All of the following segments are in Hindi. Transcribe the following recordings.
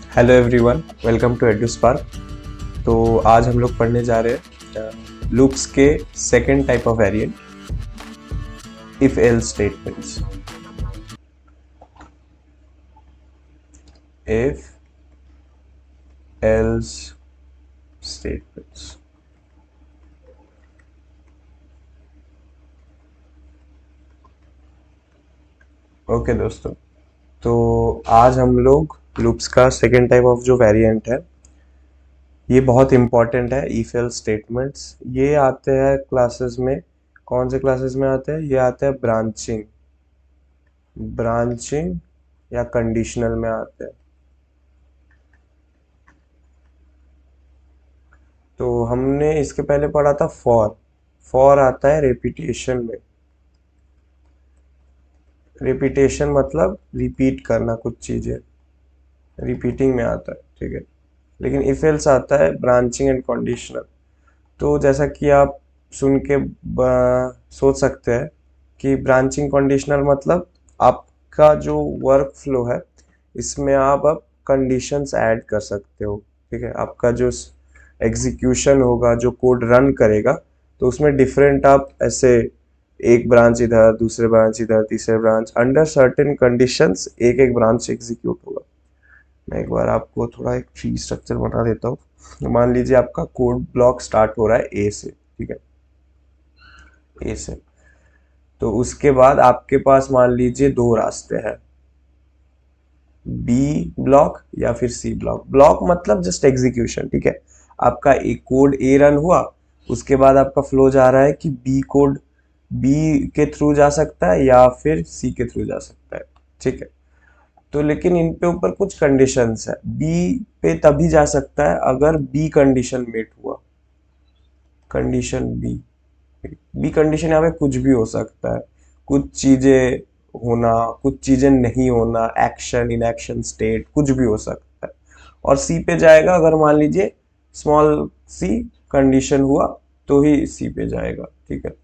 Hello everyone, welcome to EduSpark. तो आज हम लोग पढ़ने जा रहे हैं लूप्स के second type of variant, if else statements. If else statements. Okay दोस्तों, तो आज हम लोग लूप्स का सेकंड टाइप ऑफ जो वेरिएंट है, ये बहुत इंपॉर्टेंट है। इफ एल्स स्टेटमेंट्स ये आते हैं क्लासेस में। कौन से क्लासेस में आते हैं? ये आते हैं ब्रांचिंग ब्रांचिंग या कंडीशनल में आते हैं। तो हमने इसके पहले पढ़ा था फॉर। फॉर आता है रेपिटेशन में। रेपिटेशन मतलब रिपीट करना कुछ चीजें, रिपीटिंग में आता है, ठीक है। लेकिन इफ एल्स आता है ब्रांचिंग एंड कंडीशनल। तो जैसा कि आप सुन के सोच सकते हैं कि ब्रांचिंग कंडीशनल मतलब आपका जो वर्क फ्लो है, इसमें आप अब कंडीशंस ऐड कर सकते हो, ठीक है। आपका जो एग्जीक्यूशन होगा, जो कोड रन करेगा, तो उसमें डिफरेंट आप ऐसे एक ब्रांच इधर, दूसरे ब्रांच इधर, तीसरे ब्रांच, अंडर सर्टेन कंडीशंस एक एक ब्रांच एग्जीक्यूट होगा। मैं एक बार आपको थोड़ा एक ट्री स्ट्रक्चर बना देता हूँ। मान लीजिए आपका कोड ब्लॉक स्टार्ट हो रहा है ए से, ठीक है, ए से। तो उसके बाद आपके पास मान लीजिए दो रास्ते हैं, बी ब्लॉक या फिर सी ब्लॉक। ब्लॉक मतलब जस्ट एग्जीक्यूशन, ठीक है। आपका एक कोड ए रन हुआ, उसके बाद आपका फ्लो जा रहा है कि बी कोड बी के थ्रू जा सकता है या फिर सी के थ्रू जा सकता है, ठीक है। तो लेकिन इन पे ऊपर कुछ कंडीशंस है। बी पे तभी जा सकता है अगर बी कंडीशन मेट हुआ। कंडीशन बी, बी कंडीशन यहाँ पे कुछ भी हो सकता है। कुछ चीजें होना, कुछ चीजें नहीं होना, एक्शन इनएक्शन स्टेट कुछ भी हो सकता है। और सी पे जाएगा अगर मान लीजिए स्मॉल सी कंडीशन हुआ, तो ही सी पे जाएगा, ठीक है।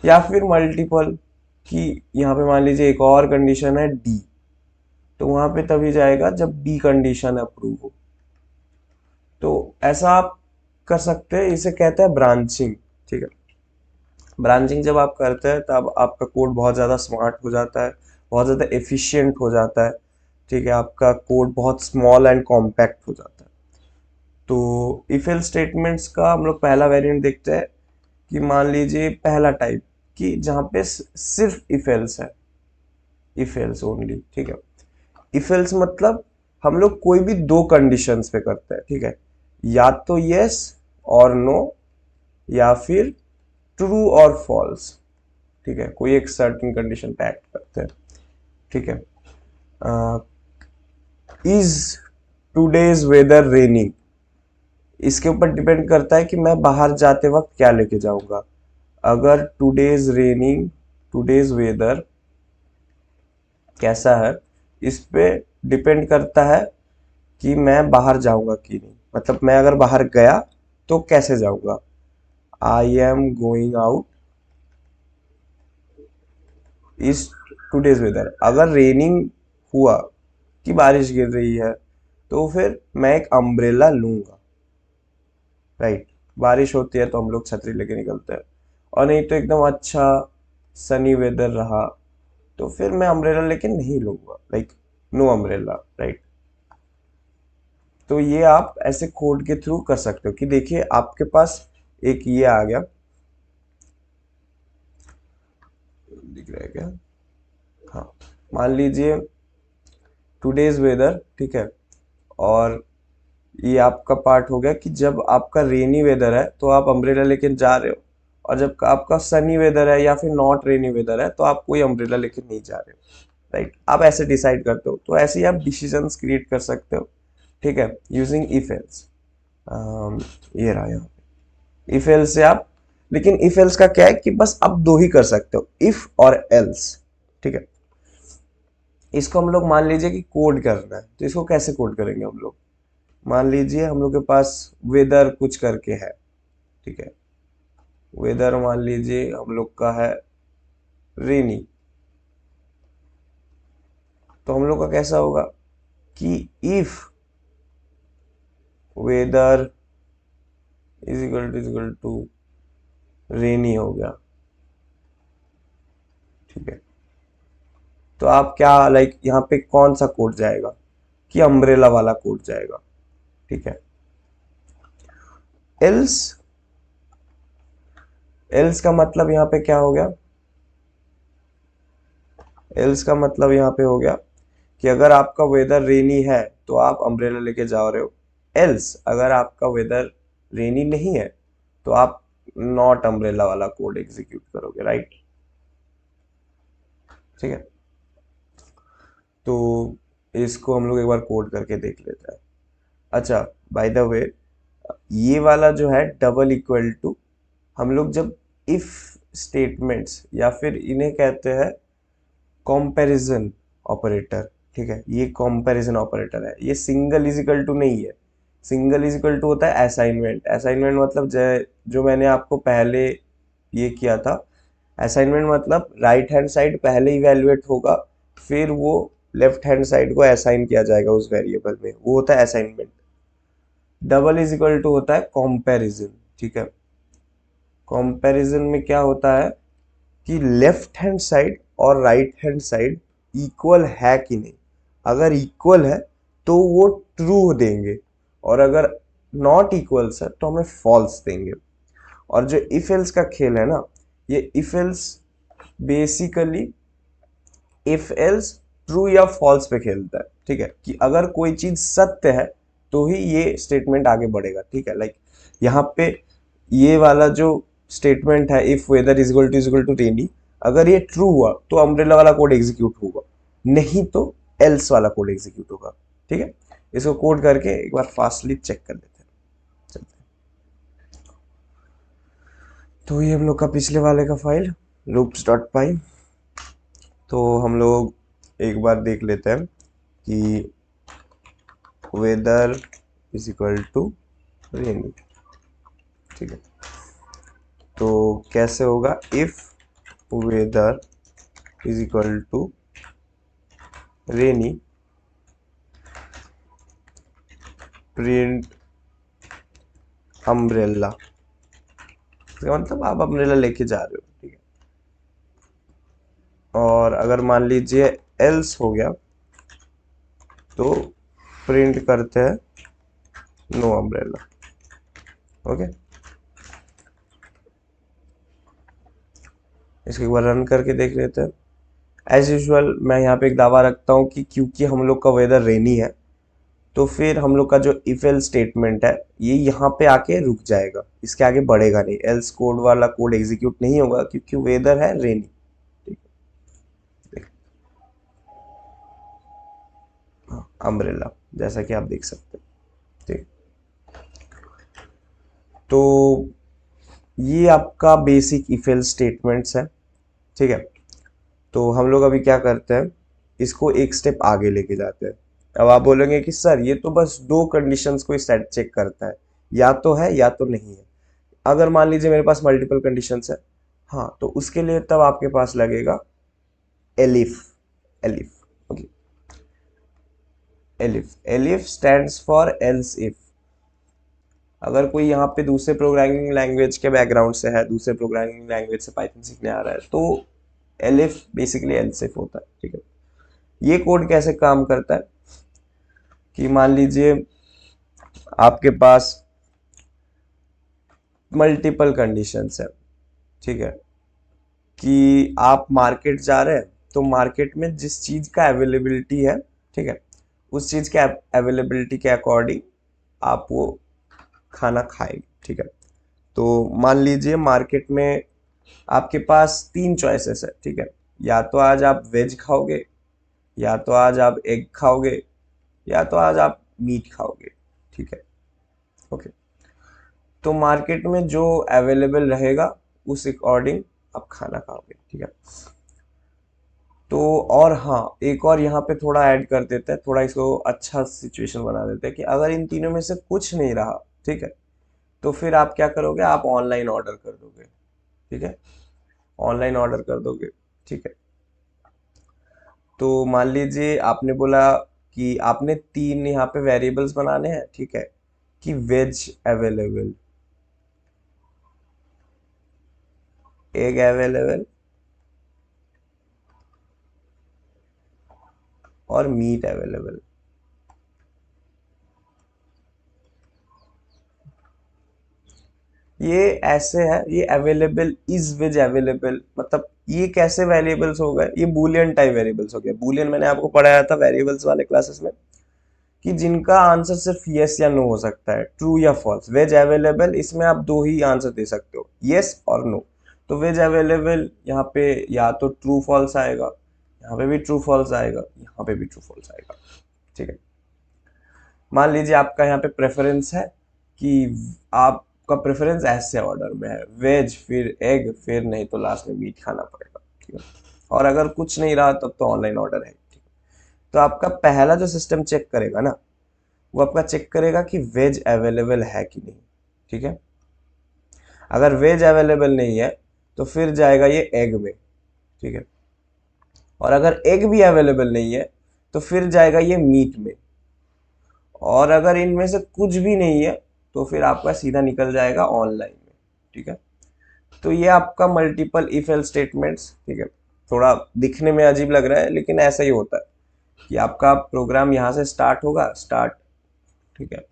या फिर मल्टीपल, कि यहाँ पे मान लीजिए एक और कंडीशन है डी, तो वहां पे तभी जाएगा जब बी कंडीशन अप्रूव हो। तो ऐसा आप कर सकते हैं, इसे कहते हैं ब्रांचिंग, ठीक है। ब्रांचिंग जब आप करते हैं तब आपका कोड बहुत ज़्यादा स्मार्ट हो जाता है, बहुत ज़्यादा एफिशिएंट हो जाता है, ठीक है। आपका कोड बहुत स्मॉल एंड कॉम्पैक्ट हो जाता है। तो इफ एल्स स्टेटमेंट्स का हम लोग पहला वेरिएंट देखते हैं कि मान लीजिए पहला टाइप, कि जहाँ पे सिर्फ इफ एल्स है, इफ एल्स ओनली, ठीक है। इफ एल्स मतलब हम लोग कोई भी दो कंडीशंस पे करते हैं, ठीक है। या तो यस और नो, या फिर ट्रू और फॉल्स, ठीक है। कोई एक सर्टेन कंडीशन पे एक्ट करते हैं, ठीक है। इज टूडेज वेदर रेनिंग, इसके ऊपर डिपेंड करता है कि मैं बाहर जाते वक्त क्या लेके जाऊंगा। अगर टूडेज रेनिंग, टूडेज वेदर कैसा है, इस पे डिपेंड करता है कि मैं बाहर जाऊंगा कि नहीं। मतलब मैं अगर बाहर गया तो कैसे जाऊंगा। I am going out is today's weather. अगर रेनिंग हुआ कि बारिश गिर रही है, तो फिर मैं एक अम्ब्रेला लूंगा, राइट। बारिश होती है तो हम लोग छतरी लेके निकलते हैं। और नहीं तो एकदम अच्छा सनी वेदर रहा, तो फिर मैं अम्ब्रेला लेके नहीं लूंगा, लाइक नो अम्ब्रेला, राइट। तो ये आप ऐसे कोड के थ्रू कर सकते हो कि देखिए आपके पास एक ये आ गया, दिख रहा है क्या? हाँ, मान लीजिए टुडेज वेदर, ठीक है। और ये आपका पार्ट हो गया कि जब आपका रेनी वेदर है तो आप अम्ब्रेला लेके जा रहे हो, और जब आपका सनी वेदर है या फिर नॉट रेनी वेदर है तो आप कोई अम्ब्रेला लेके नहीं जा रहे हो, राइट। आप ऐसे डिसाइड करते हो। तो ऐसे ही आप डिसीजंस क्रिएट कर सकते हो, ठीक है, यूजिंग इफ एल्स। ये रहा यहाँ पे इफ एल्स से आप। लेकिन इफ एल्स का क्या है कि बस आप दो ही कर सकते हो, इफ और एल्स, ठीक है। इसको हम लोग मान लीजिए कि कोड करना है, तो इसको कैसे कोड करेंगे हम लोग? मान लीजिए हम लोग के पास वेदर कुछ करके है, ठीक है। वेदर मान लीजिए हम लोग का है रेनी। तो हम लोग का कैसा होगा कि if weather is equal to rainy हो गया, ठीक है। तो आप क्या लाइक यहाँ पे कौन सा कोड जाएगा कि अम्ब्रेला वाला कोड जाएगा, ठीक है। एल्स, एल्स का मतलब यहाँ पे क्या हो गया, एल्स का मतलब यहाँ पे हो गया कि अगर आपका वेदर रेनी है तो आप अम्ब्रेला लेके जा रहे हो, एल्स अगर आपका वेदर रेनी नहीं है तो आप नॉट अम्ब्रेला वाला कोड एग्जीक्यूट करोगे, राइट, ठीक है। तो इसको हम लोग एक बार कोड करके देख लेते हैं। अच्छा, बाय द वे, ये वाला जो है डबल इक्वल टू, हम लोग जब इफ स्टेटमेंट्स या फिर इन्हें कहते हैं कंपैरिजन ऑपरेटर, ठीक है, ये कंपैरिजन ऑपरेटर है, ये सिंगल इज इक्वल टू नहीं है। सिंगल इज इक्वल टू होता है असाइनमेंट, असाइनमेंट मतलब जो मैंने आपको पहले ये किया था, असाइनमेंट मतलब राइट हैंड साइड पहले इवेल्युएट होगा, फिर वो लेफ्ट हैंड साइड को असाइन किया जाएगा उस वेरिएबल में, वो होता है assignment. Double is equal to होता है कंपैरिजन, ठीक है। कंपैरिजन में क्या होता है कि लेफ्ट हैंड साइड और राइट हैंड साइड इक्वल है कि नहीं, अगर इक्वल है तो वो ट्रू देंगे, और अगर नॉट इक्वल है तो हमें फॉल्स देंगे। और जो इफ एल्स का खेल है ना, ये if else basically if else true या फॉल्स पे खेलता है, ठीक है, कि अगर कोई चीज सत्य है तो ही ये स्टेटमेंट आगे बढ़ेगा, ठीक है। लाइक यहाँ पे ये वाला जो स्टेटमेंट है, if weather is equal to rainy, अगर ये ट्रू हुआ तो अम्ब्रेला वाला कोड एग्जीक्यूट होगा, नहीं तो एल्स वाला कोड एग्जीक्यूट होगा, ठीक है। इसको कोड करके एक बार फास्टली चेक कर लेते हैं, चलते हैं। तो ये हम लोग का पिछले वाले का फाइल loops.py, तो हम लोग एक बार देख लेते हैं कि weather is equal to rainy, ठीक है। तो कैसे होगा, if weather is equal to rainy print umbrella, मतलब आप अम्ब्रेला लेके जा रहे हो, ठीक है। और अगर मान लीजिए एल्स हो गया तो प्रिंट करते हैं नो अम्ब्रेला, ओके। इसको एक बार रन करके देख लेते हैं। एज यूजुअल मैं यहाँ पे एक दावा रखता हूँ कि क्योंकि हम लोग का वेदर रेनी है तो फिर हम लोग का जो इफ एल्स स्टेटमेंट है ये यहाँ पे आके रुक जाएगा, इसके आगे बढ़ेगा नहीं, एल्स कोड वाला कोड एग्जीक्यूट नहीं होगा क्योंकि वेदर है रेनी, ठीक है। अम्ब्रेला जैसा कि आप देख सकते हैं, ठीक। तो ये आपका बेसिक इफ एल्स स्टेटमेंट्स है, ठीक है। तो हम लोग अभी क्या करते हैं, इसको एक स्टेप आगे लेके जाते हैं। अब आप बोलेंगे कि सर ये तो बस दो कंडीशंस को सेट चेक करता है, या तो है या तो नहीं है। अगर मान लीजिए मेरे पास मल्टीपल कंडीशंस है, हाँ, तो उसके लिए तब आपके पास लगेगा elif, elif, okay. Elif, elif stands for else if. अगर कोई यहाँ पे दूसरे प्रोग्रामिंग लैंग्वेज के बैकग्राउंड से है, दूसरे प्रोग्रामिंग लैंग्वेज से पाइथन सीखने आ रहा है, तो एलिफ बेसिकली एल्स इफ होता है, ठीक है। ये कोड कैसे काम करता है कि मान लीजिए आपके पास मल्टीपल कंडीशंस है, ठीक है, कि आप मार्केट जा रहे हैं तो मार्केट में जिस चीज का अवेलेबिलिटी है, ठीक है, उस चीज के अवेलेबिलिटी के अकॉर्डिंग आप वो खाना खाएंगे, ठीक है। तो मान लीजिए मार्केट में आपके पास तीन चॉइसेस है, ठीक है, या तो आज आप वेज खाओगे, या तो आज आप एग खाओगे, या तो आज आप मीट खाओगे, ठीक है, ओके। तो मार्केट में जो अवेलेबल रहेगा उस अकॉर्डिंग आप खाना खाओगे, ठीक है। तो और हाँ, एक और यहाँ पे थोड़ा ऐड कर देते हैं, थोड़ा इसको अच्छा सिचुएशन बना देते हैं कि अगर इन तीनों में से कुछ नहीं रहा, ठीक है, तो फिर आप क्या करोगे, आप ऑनलाइन ऑर्डर कर दोगे, ठीक है, ऑनलाइन ऑर्डर कर दोगे, ठीक है। तो मान लीजिए आपने बोला कि आपने तीन यहाँ पे वेरिएबल्स बनाने हैं, ठीक है, कि वेज अवेलेबल, एग अवेलेबल और मीट अवेलेबल। ये ऐसे है, ये अवेलेबल इज वेज अवेलेबल, मतलब ये कैसे वेरिएबल्स हो गए, ये बूलियन टाइप वेरिएबल्स हो गए। बूलियन मैंने आपको पढ़ाया था वेरिएबल्स वाले क्लासेस में, कि जिनका आंसर सिर्फ यस या नो हो सकता है, ट्रू या फॉल्स। वेज अवेलेबल, इसमें आप दो ही आंसर दे सकते हो, यस और नो। तो वेज अवेलेबल यहाँ पे या तो ट्रू फॉल्स आएगा, यहाँ पे भी ट्रू फॉल्स आएगा, यहाँ पे भी ट्रू फॉल्स आएगा। ठीक है, मान लीजिए आपका यहाँ पे प्रेफरेंस है कि आपका प्रेफरेंस ऐसे ऑर्डर में है, वेज फिर एग फिर नहीं तो लास्ट में मीट खाना पड़ेगा। ठीक है, और अगर कुछ नहीं रहा तब तो ऑनलाइन ऑर्डर है। ठीक है, तो आपका पहला जो सिस्टम चेक करेगा ना, वो आपका चेक करेगा कि वेज अवेलेबल है कि नहीं। ठीक है, अगर वेज अवेलेबल नहीं है तो फिर जाएगा ये एग में। ठीक है, और अगर एग भी अवेलेबल नहीं है तो फिर जाएगा ये मीट में, और अगर इनमें से कुछ भी नहीं है तो फिर आपका सीधा निकल जाएगा ऑनलाइन में। ठीक है, तो ये आपका मल्टीपल इफ एल्स स्टेटमेंट्स। ठीक है, थोड़ा दिखने में अजीब लग रहा है लेकिन ऐसा ही होता है कि आपका प्रोग्राम यहाँ से स्टार्ट होगा, स्टार्ट। ठीक है,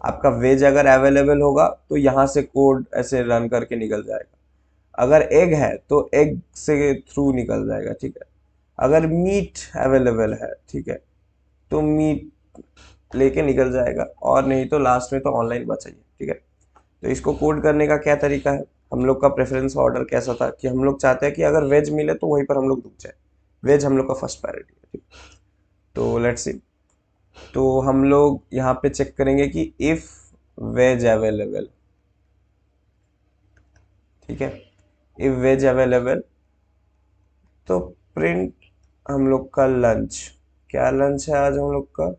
आपका वेज अगर अवेलेबल होगा तो यहाँ से कोड ऐसे रन करके निकल जाएगा। अगर एग है तो एग से थ्रू निकल जाएगा। ठीक है, अगर मीट अवेलेबल है, ठीक है, तो मीट लेके निकल जाएगा, और नहीं तो लास्ट में तो ऑनलाइन बचा ही है। ठीक है, तो इसको कोड करने का क्या तरीका है, हम लोग का प्रेफरेंस ऑर्डर कैसा था कि हम लोग चाहते हैं कि अगर वेज मिले तो वहीं पर हम लोग रुक जाए, वेज हम लोग का फर्स्ट प्रायोरिटी है। ठीक, तो लेट्स सी, तो हम लोग यहाँ पे चेक करेंगे कि इफ वेज अवेलेबल। ठीक है, इफ वेज अवेलेबल तो प्रिंट हम लोग का लंच, क्या लंच है आज हम लोग का,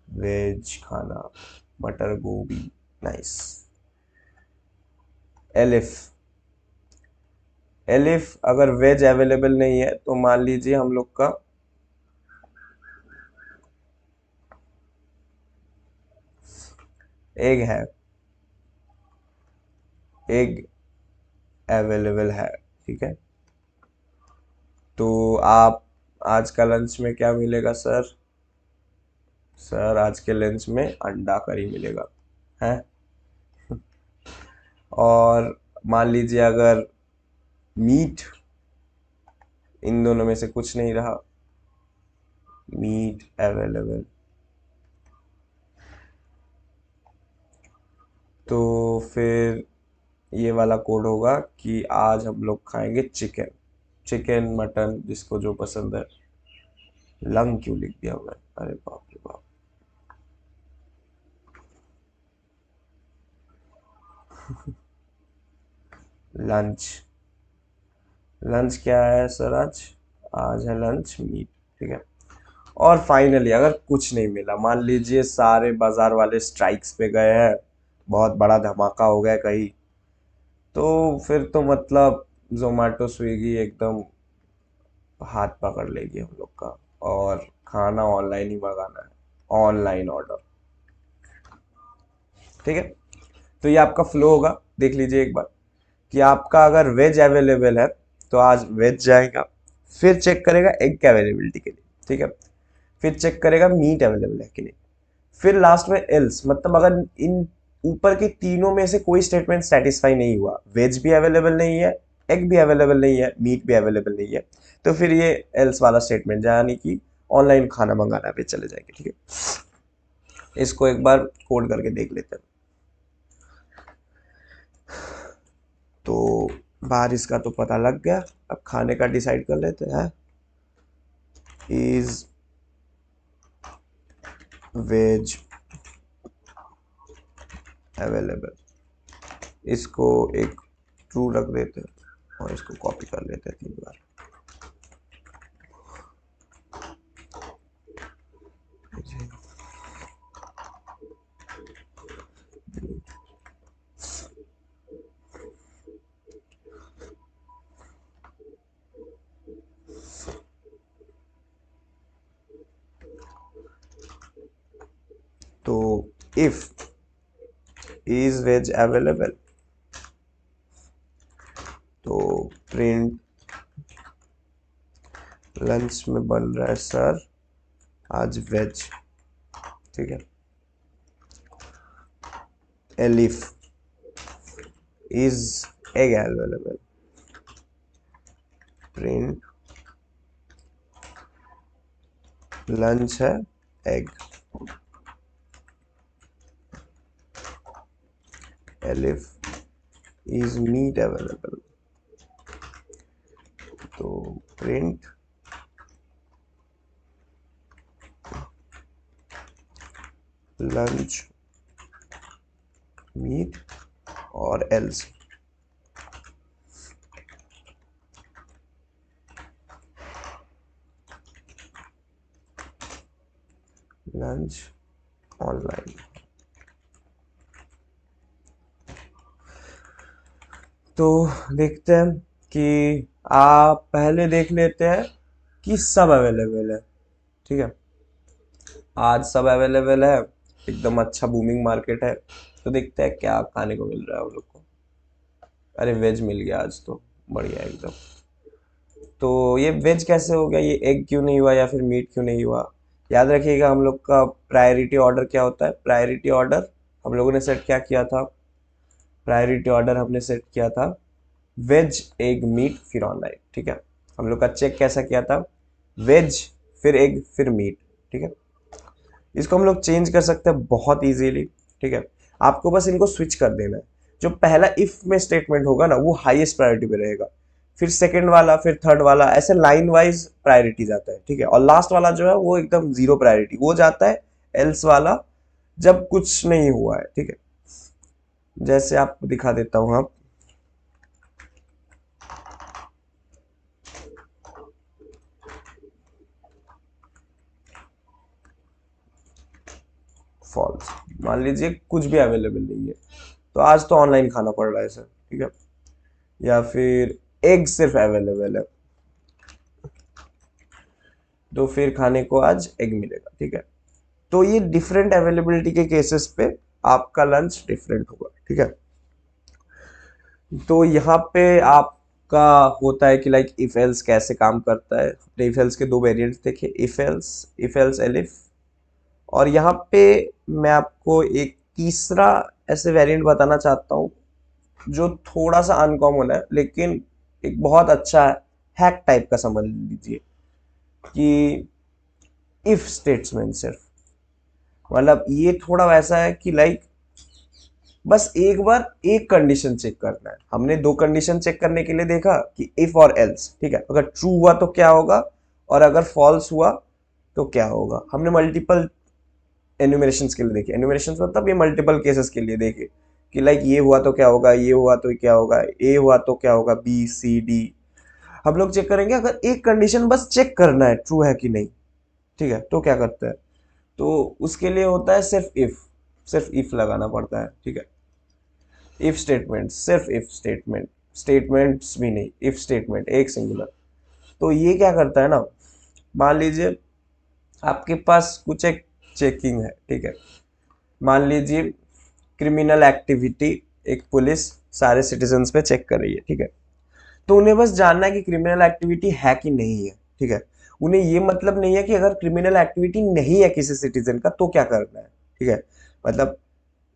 वेज खाना, मटर गोभी, नाइस। एलिफ, एलिफ अगर वेज अवेलेबल नहीं है तो मान लीजिए हम लोग का एग है, एग अवेलेबल है। ठीक है, तो आप आज का लंच में क्या मिलेगा सर, सर आज के लंच में अंडा करी मिलेगा है। और मान लीजिए अगर मीट, इन दोनों में से कुछ नहीं रहा, मीट अवेलेबल, तो फिर ये वाला कोड होगा कि आज हम लोग खाएंगे चिकन, चिकन मटन जिसको जो पसंद है। लंग क्यों लिख दिया मैं, अरे बाप रे बाप। लंच, लंच क्या है सर आज, आज है लंच मीट। ठीक है, और फाइनली अगर कुछ नहीं मिला, मान लीजिए सारे बाजार वाले स्ट्राइक्स पे गए हैं, बहुत बड़ा धमाका हो गया कहीं, तो फिर तो मतलब जोमेटो स्विगी एकदम हाथ पकड़ लेगी हम लोग का, और खाना ऑनलाइन ही मंगाना है, ऑनलाइन ऑर्डर। ठीक है, तो ये आपका फ्लो होगा, देख लीजिए एक बार कि आपका अगर वेज अवेलेबल है तो आज वेज जाएगा, फिर चेक करेगा एग की अवेलेबिलिटी के लिए। ठीक है, फिर चेक करेगा मीट अवेलेबल है कि नहीं, फिर लास्ट में एल्स, मतलब अगर इन ऊपर के तीनों में से कोई स्टेटमेंट सेटिस्फाई नहीं हुआ, वेज भी अवेलेबल नहीं है, एग भी अवेलेबल नहीं है, मीट भी अवेलेबल नहीं है, तो फिर ये एल्स वाला स्टेटमेंट यानी कि ऑनलाइन खाना मंगाना पे चले जाएंगे। ठीक है, इसको एक बार कोड करके देख लेते हैं। तो बारिश का तो पता लग गया, अब खाने का डिसाइड कर लेते हैं। इज वेज अवेलेबल, इसको एक ट्रू रख देते हैं और इसको कॉपी कर लेते हैं 3 बार। तो इफ इज वेज अवेलेबल, तो प्रिंट लंच में बन रहा है सर आज वेज, ठीक है। Elif is egg available, print lunch है egg. Elif is meat available, तो प्रिंट लंच मीट और एल्स लंच ऑनलाइन। तो देखते हैं कि आप पहले देख लेते हैं कि सब अवेलेबल है, ठीक है। आज सब अवेलेबल है, एकदम अच्छा बूमिंग मार्केट है। तो देखते हैं क्या खाने को मिल रहा है हम लोग को। अरे वेज मिल गया आज तो, बढ़िया एकदम। तो ये वेज कैसे हो गया, ये एग क्यों नहीं हुआ या फिर मीट क्यों नहीं हुआ? याद रखिएगा हम लोग का प्रायोरिटी ऑर्डर क्या होता है। प्रायोरिटी ऑर्डर हम लोगों ने सेट क्या किया था, प्रायोरिटी ऑर्डर हमने सेट किया था वेज एग मीट फिर ऑनलाइन, ठीक है। हम लोग का चेक कैसा किया था, वेज फिर एग फिर मीट, ठीक है। इसको हम लोग चेंज कर सकते हैं बहुत इजीली, ठीक है। आपको बस इनको स्विच कर देना है। जो पहला इफ में स्टेटमेंट होगा ना वो हाईएस्ट प्रायोरिटी पे रहेगा, फिर सेकंड वाला, फिर थर्ड वाला, ऐसे लाइन वाइज प्रायोरिटी जाता है, ठीक है। और लास्ट वाला जो है वो एकदम जीरो प्रायोरिटी, वो जाता है एल्स वाला जब कुछ नहीं हुआ है, ठीक है। जैसे आपको दिखा देता हूं, आप फॉल्स, मान लीजिए कुछ भी अवेलेबल नहीं है, तो आज तो ऑनलाइन खाना पड़ रहा है सर, ठीक है। या फिर एग सिर्फ अवेलेबल है, तो फिर खाने को आज एग मिलेगा, ठीक है। तो ये डिफरेंट अवेलेबिलिटी के केसेस पे आपका लंच डिफरेंट होगा, ठीक है। तो यहाँ पे आपका होता है कि लाइक इफ एल्स कैसे काम करता है। इफ एल्स के दो वेरिएंट्स देखे, इफ एल्स एलिफ। और यहाँ पे मैं आपको एक तीसरा ऐसे वेरिएंट बताना चाहता हूँ जो थोड़ा सा अनकॉमन है, लेकिन एक बहुत अच्छा हैक टाइप का समझ लीजिए कि इफ स्टेटमेंट सिर्फ, मतलब ये थोड़ा वैसा है कि लाइक बस एक बार एक कंडीशन चेक करना है। हमने दो कंडीशन चेक करने के लिए देखा कि इफ और एल्स, ठीक है। अगर ट्रू हुआ तो क्या होगा और अगर फॉल्स हुआ तो क्या होगा। हमने मल्टीपल एन्यूमरेशंस के लिए देखे, एन्यूमरेशंस मतलब ये मल्टीपल केसेस के लिए देखे कि लाइक ये हुआ तो क्या होगा, ये हुआ तो क्या होगा, ए हुआ तो क्या होगा, बी सी डी। हम लोग चेक करेंगे अगर एक कंडीशन बस चेक करना है ट्रू है कि नहीं, ठीक है, तो क्या करते हैं, तो उसके लिए होता है सिर्फ इफ लगाना पड़ता है, ठीक है। इफ स्टेटमेंट, सिर्फ इफ स्टेटमेंट, स्टेटमेंट्स भी नहीं, इफ स्टेटमेंट एक सिंगुलर। तो ये क्या करता है ना, मान लीजिए आपके पास कुछ एक चेकिंग है, ठीक है। मान लीजिए क्रिमिनल एक्टिविटी एक पुलिस सारे सिटीजन्स पे चेक कर रही है, ठीक है। तो उन्हें बस जानना है कि क्रिमिनल एक्टिविटी है कि नहीं है, ठीक है। उन्हें ये मतलब नहीं है कि अगर क्रिमिनल एक्टिविटी नहीं है किसी सिटीजन का तो क्या करना है, ठीक है। मतलब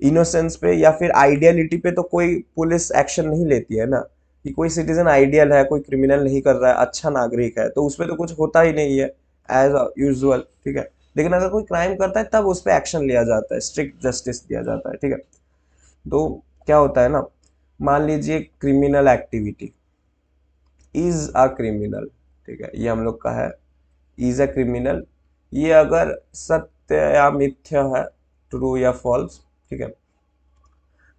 इनोसेंस पे या फिर आइडियलिटी पे तो कोई पुलिस एक्शन नहीं लेती है ना, कि कोई सिटीजन आइडियल है, कोई क्रिमिनल नहीं कर रहा है, अच्छा नागरिक है, तो उसपे तो कुछ होता ही नहीं है एज यूजुअल, ठीक है। लेकिन अगर कोई क्राइम करता है तब उस पर एक्शन लिया जाता है, स्ट्रिक्ट जस्टिस दिया जाता है, ठीक है। तो क्या होता है ना, मान लीजिए criminal activity is a criminal, ठीक है, ये हम लोग का है इज अ क्रिमिनल। ये अगर सत्य या मिथ्या है, ट्रू या फॉल्स, ठीक है,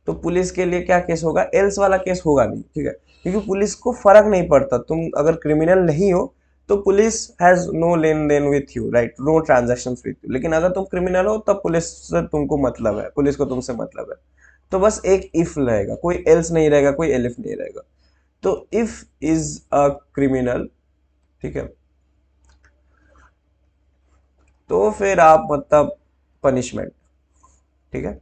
तो पुलिस के लिए क्या केस होगा, एल्स वाला केस होगा नहीं, ठीक है। क्योंकि पुलिस को फर्क नहीं पड़ता, तुम अगर क्रिमिनल नहीं हो तो पुलिस हैज नो लेन देन with you, right, no transaction with you. लेकिन अगर तुम क्रिमिनल हो तब पुलिस से तुमको मतलब है, पुलिस को तुमसे मतलब है। तो बस एक इफ रहेगा, कोई एल्स नहीं रहेगा, कोई एलिफ नहीं रहेगा। तो इफ इज अ क्रिमिनल, ठीक है, तो फिर आप मतलब पनिशमेंट, ठीक है।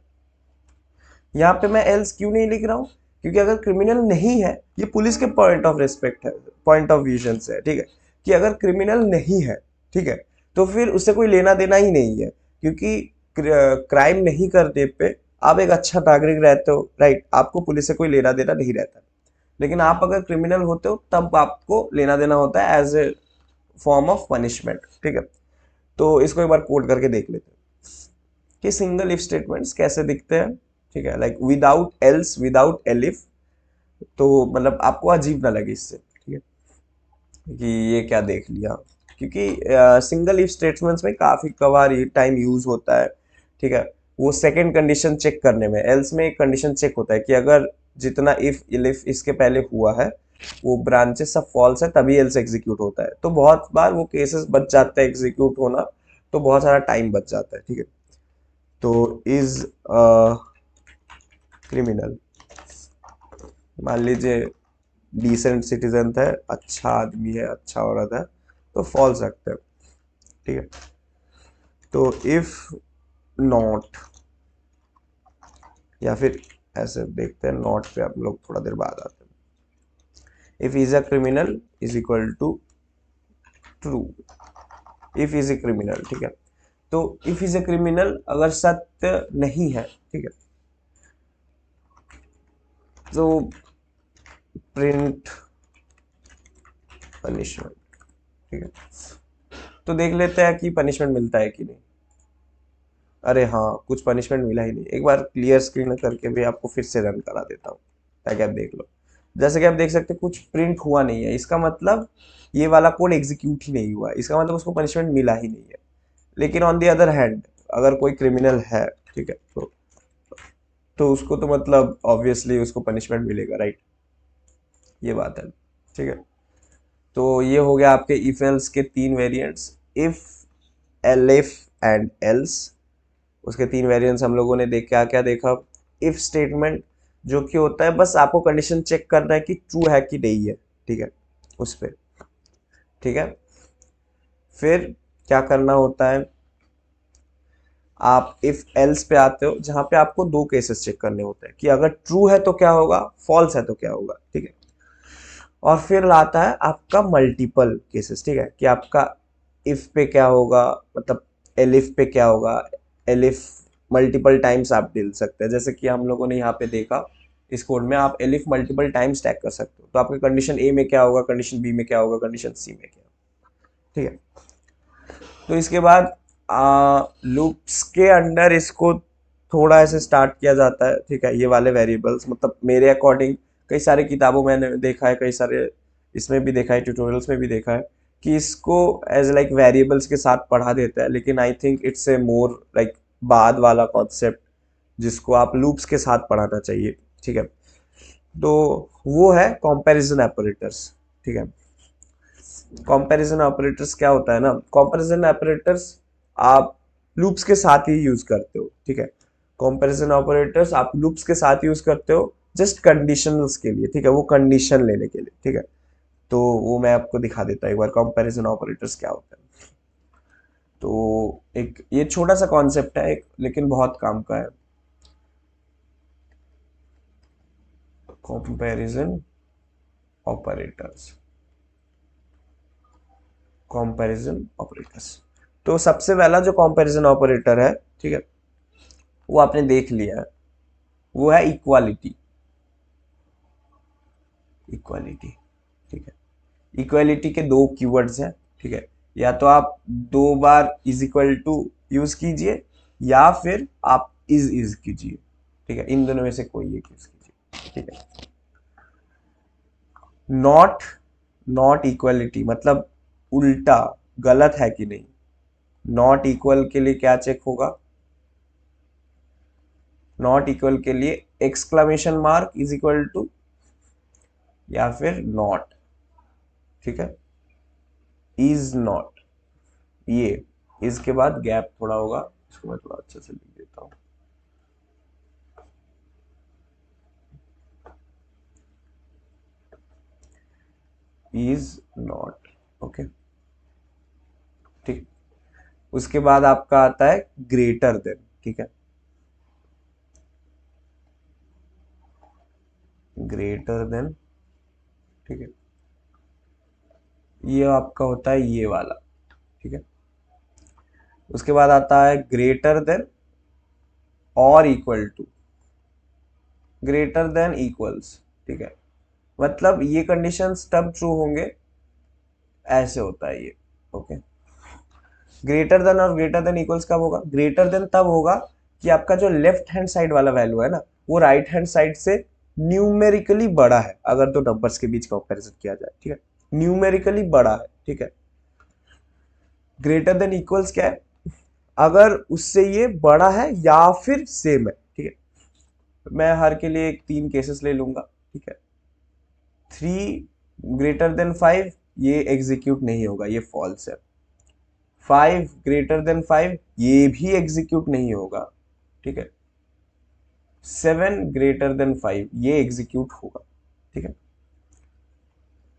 यहाँ पे मैं एल्स क्यों नहीं लिख रहा हूँ, क्योंकि अगर क्रिमिनल नहीं है, ये पुलिस के पॉइंट ऑफ रिस्पेक्ट है, पॉइंट ऑफ विजन से है, ठीक है, कि अगर क्रिमिनल नहीं है, ठीक है, तो फिर उससे कोई लेना देना ही नहीं है, क्योंकि क्राइम नहीं करने पे आप एक अच्छा नागरिक रहते हो, राइट, आपको पुलिस से कोई लेना देना नहीं रहता। लेकिन आप अगर क्रिमिनल होते हो तब आपको लेना देना होता है as a form of punishment, ठीक है। तो इसको एक बार कोड करके देख लेते हैं कि सिंगल इफ स्टेटमेंट्स कैसे दिखते हैं, ठीक है, like without else, without elif, तो मतलब आपको अजीब ना लगे इससे, ठीक है, कि ये क्या देख लिया, क्योंकि सिंगल इफ स्टेटमेंट्स में काफी कभार ये टाइम यूज होता है, ठीक है, वो सेकंड कंडीशन चेक करने में। एल्स में एक कंडीशन चेक होता है कि अगर जितना इफ इलिफ इसके पहले हुआ है वो ब्रांचेस सब फॉल्स है तभी एल्स एग्जीक्यूट होता है, तो बहुत बार वो केसेस बच जाते हैं एग्जीक्यूट होना, तो बहुत सारा टाइम बच जाता है, ठीक है। तो इज क्रिमिनल, मान लीजिए डिसेंट सिटीजन है, अच्छा आदमी है, अच्छा औरत है, तो फॉल्स रखते हैं, ठीक है। तो इफ नॉट, या फिर ऐसे देखते हैं, नॉट पे हम लोग थोड़ा देर बाद आते हैं। If is a criminal is equal to true, if is a criminal, ठीक है। तो इफ इज ए क्रिमिनल अगर सत्य नहीं है, ठीक है, तो प्रिंट पनिशमेंट, ठीक है। तो देख लेते हैं कि पनिशमेंट मिलता है कि नहीं। अरे हाँ, कुछ पनिशमेंट मिला ही नहीं। एक बार क्लियर स्क्रीन करके भी आपको फिर से रन करा देता हूँ ताकि आप देख लो। जैसे कि आप देख सकते हैं कुछ प्रिंट हुआ नहीं है, इसका मतलब ये वाला कोड एग्जीक्यूट ही नहीं हुआ, इसका मतलब उसको पनिशमेंट मिला ही नहीं है। लेकिन ऑन दी अदर हैंड अगर कोई क्रिमिनल है, ठीक है, तो उसको तो मतलब ऑब्वियसली उसको पनिशमेंट मिलेगा, राइट, ये बात है, ठीक है। तो ये हो गया आपके इफ एल्स के तीन variants, if, elif and else. उसके तीन वेरिएंट्स हम लोगों ने देख क्या क्या देखा। इफ स्टेटमेंट जो कि होता है बस आपको कंडीशन चेक करना है कि ट्रू है कि नहीं है, ठीक है, उस पे, ठीक है। फिर क्या करना होता है, आप इफ एल्स पे आते हो जहां पे आपको दो केसेस चेक करने होते हैं कि अगर ट्रू है तो क्या होगा, फॉल्स है तो क्या होगा, ठीक है। और फिर आता है आपका मल्टीपल केसेस, ठीक है, कि आपका इफ पे क्या होगा, मतलब एलिफ पे क्या होगा। एलिफ मल्टीपल टाइम्स आप डाल सकते हैं, जैसे कि हम लोगों ने यहाँ पे देखा इस कोड में, आप एलिफ मल्टीपल टाइम्स टैग कर सकते हो, तो आपके कंडीशन ए में क्या होगा, कंडीशन बी में क्या होगा, कंडीशन सी में क्या होगा, ठीक है। तो इसके बाद लूप्स के अंडर इसको थोड़ा ऐसे स्टार्ट किया जाता है, ठीक है, ये वाले वेरिएबल्स, मतलब मेरे अकॉर्डिंग कई सारे किताबों में मैंने देखा है, कई सारे इसमें भी देखा है, ट्यूटोरियल्स में भी देखा है कि इसको एज लाइक वेरिएबल्स के साथ पढ़ा देता है, लेकिन I think it's a more like बाद वाला कॉन्सेप्ट जिसको आप लूप्स के साथ पढ़ाना चाहिए, ठीक है। तो वो है कंपैरिजन ऑपरेटर्स, ठीक है। कंपैरिजन ऑपरेटर्स क्या होता है ना, कंपैरिजन ऑपरेटर्स आप लूप्स के साथ ही यूज करते हो, ठीक है। कंपैरिजन ऑपरेटर्स आप लूप्स के साथ यूज करते हो जस्ट कंडीशंस के लिए, ठीक है, वो कंडीशन लेने के लिए, ठीक है। तो वो मैं आपको दिखा देता हूँ एक बार कंपैरिजन ऑपरेटर्स क्या होता है। तो एक ये छोटा सा कॉन्सेप्ट है एक, लेकिन बहुत काम का है। कंपैरिजन ऑपरेटर्स, कंपैरिजन ऑपरेटर्स, तो सबसे पहला जो कंपैरिजन ऑपरेटर है, ठीक है, वो आपने देख लिया है, वो है इक्वालिटी। इक्वालिटी, ठीक है। इक्वालिटी के दो कीवर्ड्स हैं, ठीक है, या तो आप दो बार इज इक्वल टू यूज कीजिए या फिर आप इज कीजिए, ठीक है, इन दोनों में से कोई एक यूज कीजिए, ठीक है। नॉट, नॉट इक्वालिटी मतलब उल्टा, गलत है कि नहीं। नॉट इक्वल के लिए क्या चेक होगा, नॉट इक्वल के लिए exclamation mark is equal to या फिर नॉट, ठीक है, इज नॉट, ये इज के बाद गैप थोड़ा होगा, इसको मैं थोड़ा अच्छे से लिख देता हूं। इज नॉट, ओके, ठीक। उसके बाद आपका आता है ग्रेटर देन, ठीक है, ग्रेटर देन, ठीक है, ये आपका होता है ये वाला, ठीक है। उसके बाद आता है ग्रेटर देन और equal to, greater than equals, ठीक है। मतलब ये कंडीशंस तब ट्रू होंगे, ऐसे होता है ये, ओके। ग्रेटर देन और ग्रेटर देन इक्वल्स कब होगा? ग्रेटर देन तब होगा कि आपका जो लेफ्ट हैंड साइड वाला वैल्यू है ना, वो राइट हैंड साइड से न्यूमेरिकली बड़ा है, अगर तो नंबर्स के बीच कंपैरिजन किया जाए, ठीक है, न्यूमेरिकली बड़ा है, ठीक है। ग्रेटर देन इक्वल्स क्या है? अगर उससे ये बड़ा है या फिर सेम है, ठीक है। मैं हर के लिए एक 3 केसेस ले लूंगा, ठीक है। 3 ग्रेटर देन 5, ये एग्जीक्यूट नहीं होगा, ये फॉल्स है। 5 ग्रेटर देन 5, ये भी एग्जीक्यूट नहीं होगा, ठीक है। 7 ग्रेटर देन 5, ये एग्जीक्यूट होगा, ठीक है।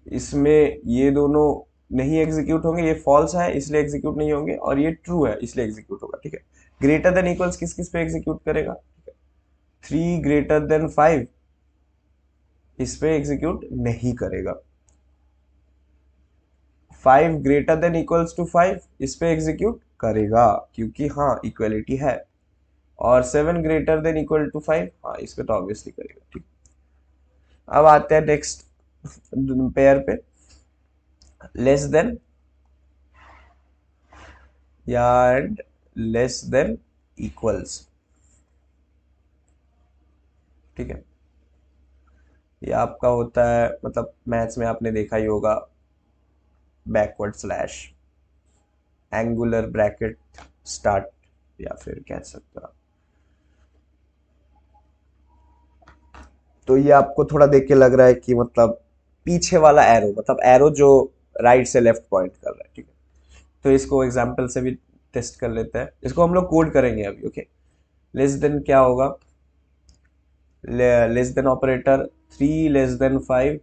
इसमें ये दोनों नहीं एग्जीक्यूट होंगे, ये फॉल्स है इसलिए एग्जीक्यूट नहीं होंगे, और ये ट्रू है इसलिए एग्जीक्यूट होगा, ठीक है। ग्रेटर देन इक्वल्स किस किस पे एग्जीक्यूट करेगा? 3 ग्रेटर देन 5, इस पे एग्जीक्यूट नहीं करेगा। 5 ग्रेटर देन इक्वल्स टू 5, इस पे एग्जीक्यूट करेगा, क्योंकि हाँ इक्वलिटी है। और 7 ग्रेटर देन इक्वल टू 5, हाँ इस पे तो ऑब्वियसली करेगा, ठीक। अब आते हैं नेक्स्ट पेयर पे, लेस देन या एंड लेस देन इक्वल्स, ठीक है। ये आपका होता है, मतलब मैथ्स में आपने देखा ही होगा, backward slash, angular bracket, start, या फिर कह सकते हो। तो ये आपको थोड़ा देख के लग रहा है कि मतलब पीछे वाला एरो, मतलब एरो जो राइट से लेफ्ट पॉइंट कर रहा है, ठीक है। तो इसको एग्जांपल से भी टेस्ट कर लेते हैं, इसको हम लोग कोड करेंगे अभी, ओके। लेस देन क्या होगा? Less than operator, 3 less than 5,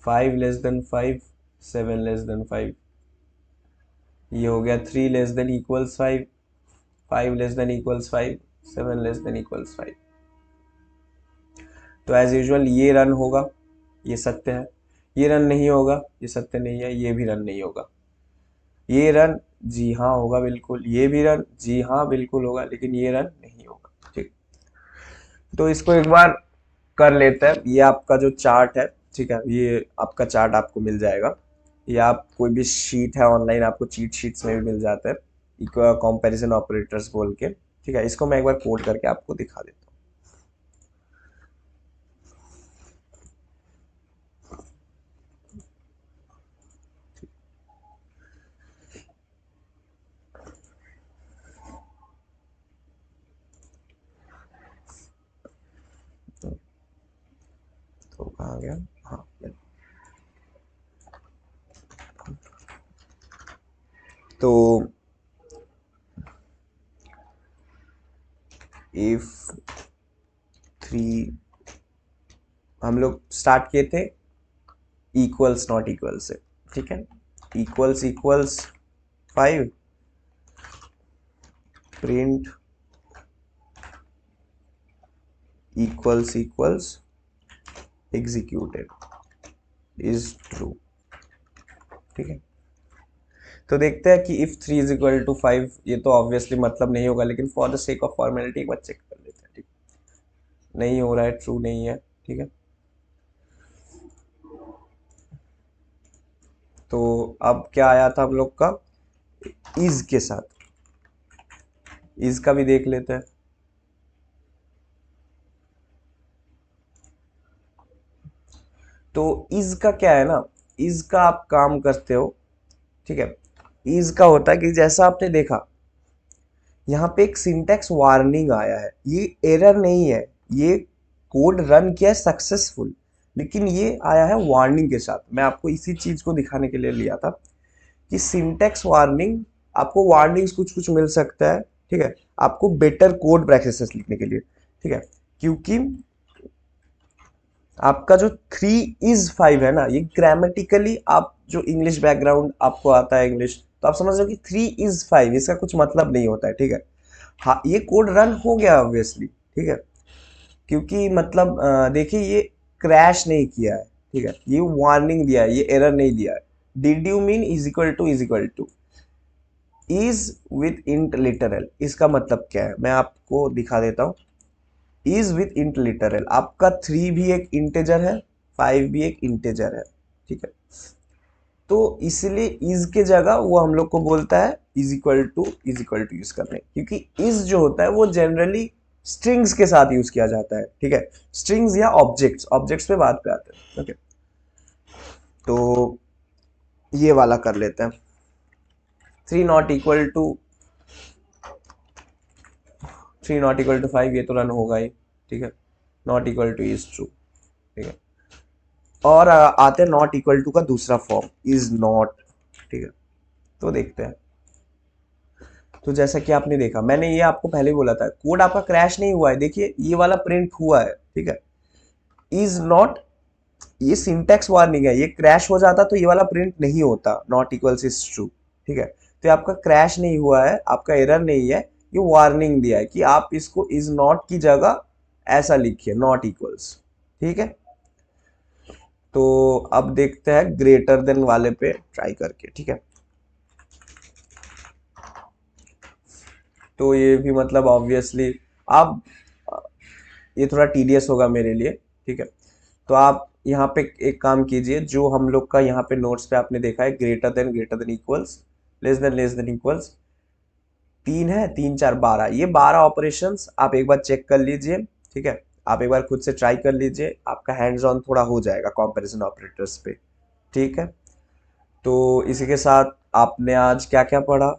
5 less than 5, 7 less than 5, ये हो गया 3 less than equals 5, 5 less than equals 5, 7 less than equals 5। तो एज यूजुअल ये रन होगा, ये सत्य है। ये रन नहीं होगा, ये सत्य नहीं है, ये भी रन नहीं होगा। ये रन जी हाँ होगा बिल्कुल, ये भी रन जी हाँ बिल्कुल होगा, लेकिन ये रन नहीं होगा, ठीक। तो इसको एक बार कर लेते हैं। ये आपका जो चार्ट है, ठीक है, ये आपका चार्ट आपको मिल जाएगा, या आप कोई भी शीट है ऑनलाइन, आपको चीट शीट्स में भी मिल जाता है, कंपैरिजन ऑपरेटर्स बोल के, ठीक है। इसको मैं एक बार कोड करके आपको दिखा देता हूँ। तो कहाँ गया? हाँ, तो इफ 3, हम लोग स्टार्ट किए थे इक्वल्स नॉट इक्वल से, ठीक है। Equals equals 5, print equals equals executed is true, ठीक है। तो देखते हैं कि इफ 3 इज इक्वल टू 5, ये तो ऑब्वियसली मतलब नहीं होगा, लेकिन for the sake of formality एक बार चेक कर लेते हैं, ठीक। नहीं हो रहा है, ट्रू नहीं है, ठीक है। तो अब क्या आया था हम लोग का? इज के साथ, इज का भी देख लेते हैं। तो इज का क्या है ना, इज का आप काम करते हो, ठीक है। इज का होता है कि जैसा आपने देखा यहाँ पे एक सिंटैक्स वार्निंग आया है, ये एरर नहीं है, ये कोड रन किया है सक्सेसफुल, लेकिन ये आया है वार्निंग के साथ। मैं आपको इसी चीज को दिखाने के लिए लिया था कि सिंटैक्स वार्निंग, आपको वार्निंग्स कुछ कुछ मिल सकता है, ठीक है, आपको बेटर कोड प्रैक्टिसेस लिखने के लिए, ठीक है। क्योंकि आपका जो 3 इज 5 है ना, ये ग्रामेटिकली, आप जो इंग्लिश बैकग्राउंड आपको आता है इंग्लिश, तो आप समझ रहे हो कि 3 इज 5, इसका कुछ मतलब नहीं होता है, ठीक है। हाँ, ये कोड रन हो गया ऑब्वियसली, ठीक है, क्योंकि मतलब देखिए, ये क्रैश नहीं किया है, ठीक है, ये वार्निंग दिया है, ये एरर नहीं दिया है। Did you mean is equal two is with int literal, इसका मतलब क्या है मैं आपको दिखा देता हूं। इज विथ इंट लिटरल, आपका 3 भी एक इंटेजर है, 5 भी एक इंटेजर है, ठीक है। तो इसलिए इज के जगह वो हम लोग को बोलता है इज इक्वल टू यूज करने, क्योंकि इज जो होता है वो जनरली स्ट्रिंग्स के साथ यूज किया जाता है, ठीक है, स्ट्रिंग्स या ऑब्जेक्ट्स पे बात पे आते हैं, ओके। तो ये वाला कर लेते हैं, 3 नॉट इक्वल टू 5, ये तो रन होगा ही, ठीक है। Not equal two is true, ठीक है। और आते हैं नॉट इक्वल टू का दूसरा फॉर्म, इज नॉट, ठीक है। तो देखते हैं। तो जैसा कि आपने देखा, मैंने ये आपको पहले बोला था, कोड आपका क्रैश नहीं हुआ है, देखिए ये वाला प्रिंट हुआ है, ठीक है। इज नॉट, ये सिंटैक्स वार्निंग है, ये क्रैश हो जाता तो ये वाला प्रिंट नहीं होता, नॉट इक्वल्स इज ट्रू, ठीक है। तो ये आपका क्रैश नहीं हुआ है, आपका एरर नहीं है, ये वार्निंग दिया है कि आप इसको इज नॉट की जगह ऐसा लिखिए, नॉट इक्वल्स, ठीक है। तो अब देखते हैं ग्रेटर देन वाले पे ट्राई करके, ठीक है। तो ये भी मतलब ऑब्वियसली आप, ये थोड़ा टीडियस होगा मेरे लिए, ठीक है। तो आप यहाँ पे एक काम कीजिए, जो हम लोग का यहाँ पे नोट्स पे आपने देखा है, greater than equals, less than equals, 3 है, 3 4 12, ये 12 ऑपरेशंस आप एक बार चेक कर लीजिए, ठीक है। आप एक बार खुद से ट्राई कर लीजिए, आपका हैंड्स ऑन थोड़ा हो जाएगा कंपैरिजन ऑपरेटर्स पे, ठीक है। तो इसी के साथ आपने आज क्या क्या पढ़ा,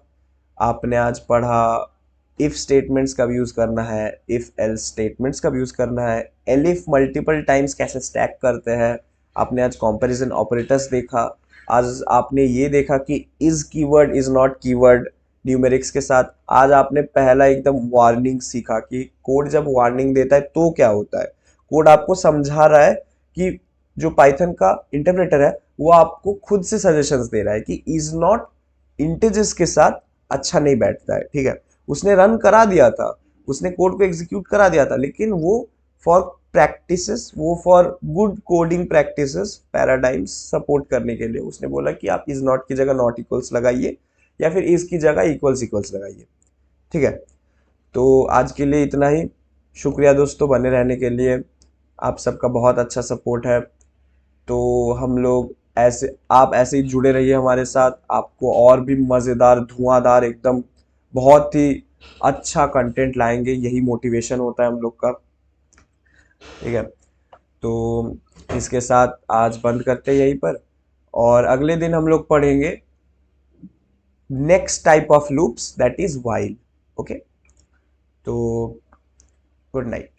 आपने आज पढ़ा इफ स्टेटमेंट्स कब यूज करना है, इफ एल्स स्टेटमेंट्स कब यूज करना है, एलिफ मल्टीपल टाइम्स कैसे स्टैक करते हैं, आपने आज कंपैरिजन ऑपरेटर्स देखा, आज आपने ये देखा कि is keyword is not keyword numerics के साथ, आज आपने पहला एकदम वार्निंग सीखा कि कोड जब वार्निंग देता है तो क्या होता है। कोड आपको समझा रहा है कि जो पाइथन का इंटरप्रेटर है वो आपको खुद से सजेशंस दे रहा है कि इज नॉट इंटीजर्स के साथ अच्छा नहीं बैठता है, ठीक है। उसने रन करा दिया था, उसने कोड को एग्जीक्यूट करा दिया था, लेकिन वो फॉर प्रैक्टिसेस, वो for good coding practices paradigms support करने के लिए उसने बोला कि आप इज नॉट की जगह नॉट इक्वल्स लगाइए, या फिर इज की जगह इक्वल्स इक्वल्स लगाइए, ठीक है। तो आज के लिए इतना ही, शुक्रिया दोस्तों बने रहने के लिए, आप सबका बहुत अच्छा सपोर्ट है। तो हम लोग ऐसे, आप ऐसे ही जुड़े रहिए हमारे साथ, आपको और भी मज़ेदार धुआंधार एकदम बहुत ही अच्छा कंटेंट लाएंगे, यही मोटिवेशन होता है हम लोग का, ठीक है। तो इसके साथ आज बंद करते हैं यहीं पर, और अगले दिन हम लोग पढ़ेंगे next type of loops that is while, okay. तो गुड नाइट।